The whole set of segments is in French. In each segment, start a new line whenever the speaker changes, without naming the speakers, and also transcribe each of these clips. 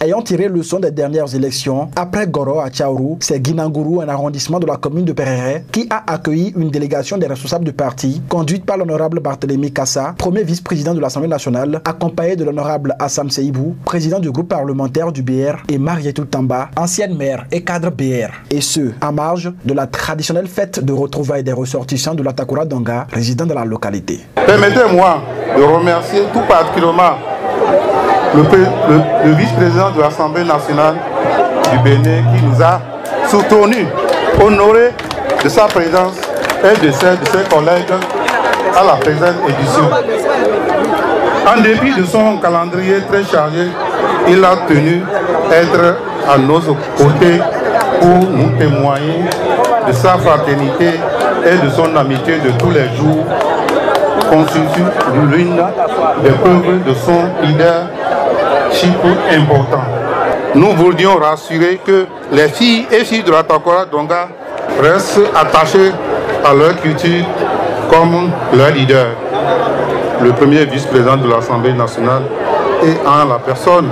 Ayant tiré leçon des dernières élections, après Goro à Tchaourou, c'est Guinangourou, un arrondissement de la commune de Perere, qui a accueilli une délégation des responsables du parti, conduite par l'honorable Barthélémy Kassa, premier vice-président de l'Assemblée nationale, accompagné de l'honorable Assam Seibou, président du groupe parlementaire du BR, et Marietou Tamba, ancienne maire et cadre BR. Et ce, en marge de la traditionnelle fête de retrouvailles des ressortissants de la Takura Donga, résidant dans la localité.
Permettez-moi de remercier tout particulièrement le vice-président de l'Assemblée nationale du Bénin qui nous a soutenus, honorés de sa présence et de celle de ses collègues à la présente édition. En dépit de son calendrier très chargé, il a tenu être à nos côtés pour nous témoigner de sa fraternité et de son amitié de tous les jours, constitue l'une des preuves de son leadership important. Nous voulions rassurer que les filles et filles de la Takura Donga restent attachées à leur culture comme leur leader, le premier vice-président de l'Assemblée nationale, et en la personne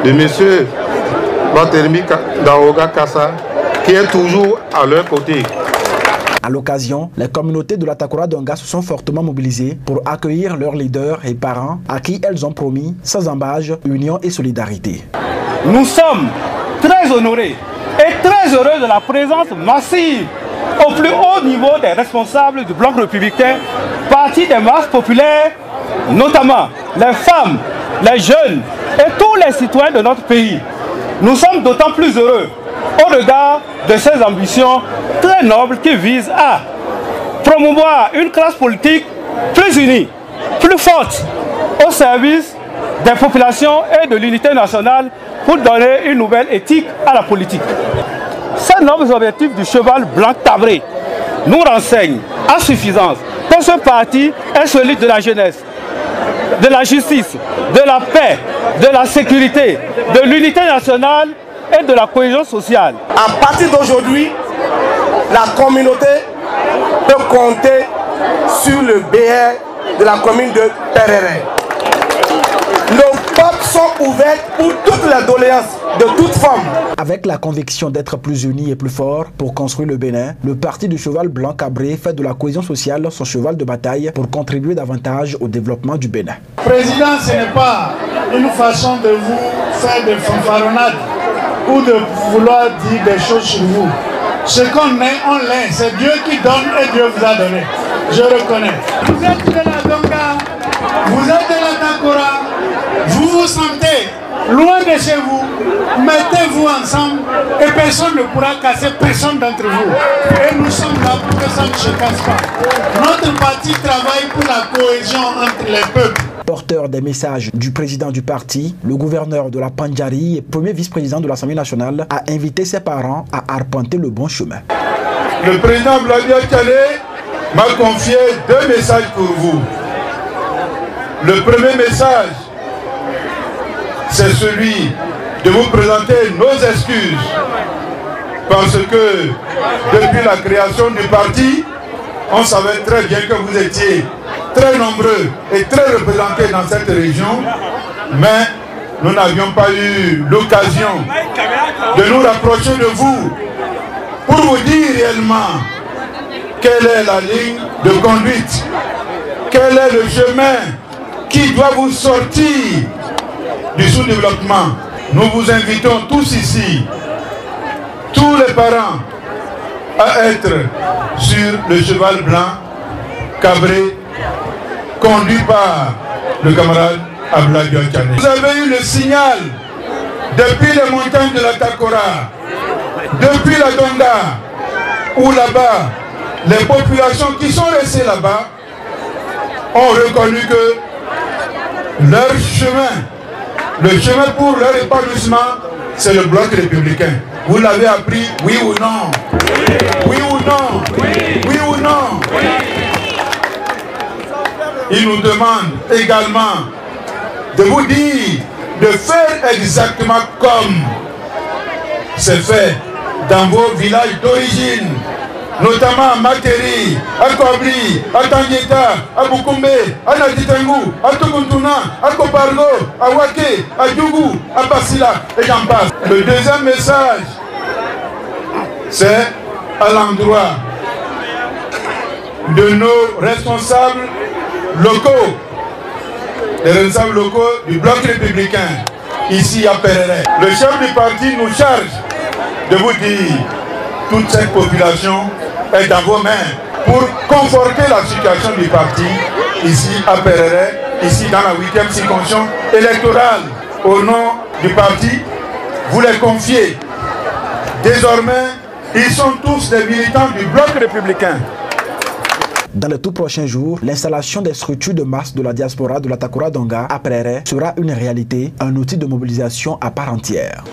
de M. Barthélémy Kassa, qui est toujours à leur côté.
À l'occasion, les communautés de la Takura Donga se sont fortement mobilisées pour accueillir leurs leaders et parents à qui elles ont promis, sans embâche, union et solidarité.
Nous sommes très honorés et très heureux de la présence massive au plus haut niveau des responsables du Bloc républicain, parti des masses populaires, notamment les femmes, les jeunes et tous les citoyens de notre pays. Nous sommes d'autant plus heureux au regard de ces ambitions très nobles qui visent à promouvoir une classe politique plus unie, plus forte, au service des populations et de l'unité nationale pour donner une nouvelle éthique à la politique. Ces nobles objectifs du cheval blanc cabré nous renseignent à suffisance que ce parti est celui de la jeunesse, de la justice, de la paix, de la sécurité, de l'unité nationale et de la cohésion sociale.
À partir d'aujourd'hui, la communauté peut compter sur le BR de la commune de Perere. Nos portes sont ouvertes pour toutes les doléances de toute forme.
Avec la conviction d'être plus unis et plus forts pour construire le Bénin, le parti du cheval blanc cabré fait de la cohésion sociale son cheval de bataille pour contribuer davantage au développement du Bénin.
Président, ce n'est pas une façon de vous faire des fanfaronnades ou de vouloir dire des choses sur vous. Ce qu'on est, on l'est. C'est Dieu qui donne et Dieu vous a donné. Je reconnais. Vous êtes de la Donga, vous êtes de la Takura, vous vous sentez loin de chez vous, mettez-vous ensemble et personne ne pourra casser personne d'entre vous. Et nous sommes là pour que ça ne se casse pas. Notre parti travaille pour la cohésion entre les peuples.
Porteur des messages du président du parti, le gouverneur de la Pandjari et premier vice-président de l'Assemblée nationale a invité ses parents à arpenter le bon chemin.
Le président Vladimir Tchané m'a confié 2 messages pour vous. Le premier message, c'est celui de vous présenter nos excuses parce que depuis la création du parti, on savait très bien que vous étiez très nombreux et très représentés dans cette région, mais nous n'avions pas eu l'occasion de nous rapprocher de vous pour vous dire réellement quelle est la ligne de conduite, quel est le chemin qui doit vous sortir du sous-développement. Nous vous invitons tous ici, tous les parents, à être sur le cheval blanc cabré conduit par le camarade Abdoulaye Tchané. Vous avez eu le signal depuis les montagnes de la Takora, depuis la Donga, où là-bas, les populations qui sont restées là-bas ont reconnu que leur chemin, le chemin pour leur épanouissement, c'est le bloc républicain. Vous l'avez appris, oui ou non? Oui ou non? Oui ou non? Il nous demande également de vous dire de faire exactement comme c'est fait dans vos villages d'origine, notamment à Makeri, à Kobli, à Tangueta, à Bukumbe, à Naditengu, à Tukuntuna, à Kopargo, à Wake, à Djougou, à Basila, et j'en passe. Le deuxième message, c'est à l'endroit de nos responsables locaux, les responsables locaux du bloc républicain, ici à Perere. Le chef du parti nous charge de vous dire, toute cette population est dans vos mains pour conforter la situation du parti ici à Perere, ici dans la 8e circonscription électorale. Au nom du parti, vous les confiez. Désormais, ils sont tous des militants du bloc républicain.
Dans les tout prochains jours, l'installation des structures de masse de la diaspora de la Takura Donga à Perere sera une réalité, un outil de mobilisation à part entière.